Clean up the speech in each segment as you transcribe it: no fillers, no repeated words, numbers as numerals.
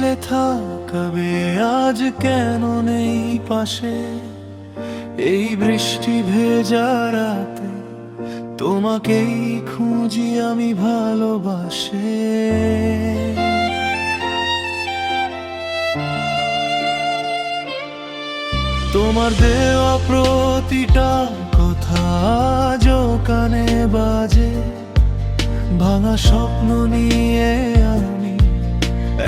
বলে থাকবে আজ কেন নেই পাশে। এই বৃষ্টি ভেজা রাতে তোমাকেই খুঁজি আমি ভালোবাসে। তোমার দেওয়া প্রতিটা কথা আজও কানে বাজে। ভাঙা স্বপ্ন নিয়ে আমি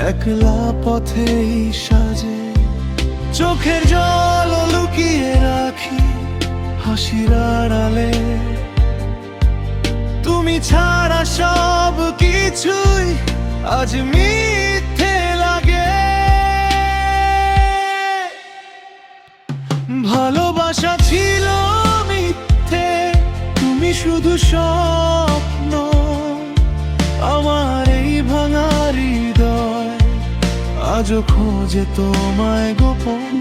একলা পথেই সাজে। চোখের জল লুকিয়ে রাখি হাসির আড়ালে। তুমি ছাড়া সব কিছুই আজ মিথ্যে লাগে। ভালোবাসা ছিল মিথ্যে, তুমি শুধু স্বপ্ন। আমার এই ভাঙা হৃদয় আজও খোঁজে তোমায় গোপন।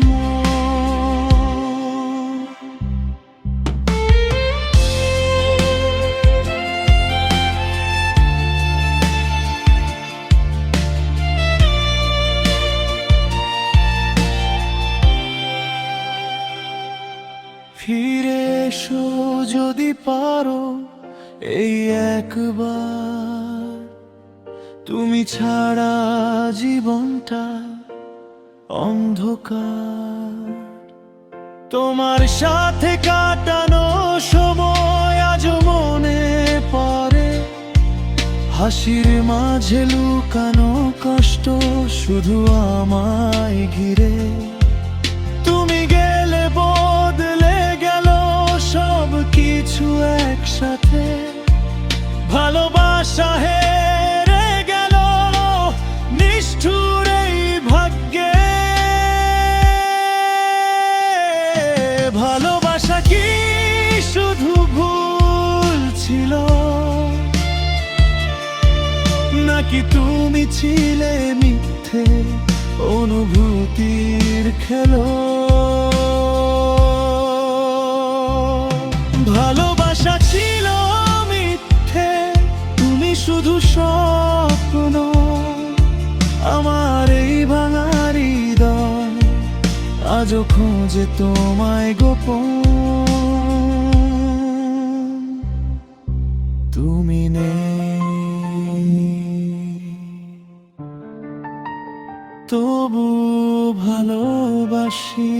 ফিরে এসো যদি পারো এই একবার। তুমি ছাড়া জীবনটা অন্ধকার। তোমার সাথে কাটানো সময় আজও মনে পড়ে। হাসির মাঝে লুকানো কষ্ট শুধু আমায় ঘিরে। তুমি গেলে বদলে গেল সব কিছু একসাথে। ভালোবাসা হেরে গেল নিষ্ঠুর এই ভাগ্যে। ভালোবাসা কি শুধু ভুল ছিল, নাকি তুমি ছিলে মিথ্যে অনুভূতির খেলো? ভালোবাসা ছিল মিথ্যে, তুমি শুধু স্বপ্ন। আমার এই ভাঙা হৃদয় আজও খোঁজে তোমায় গোপন। তুমি নেই তবু ভালোবাসি।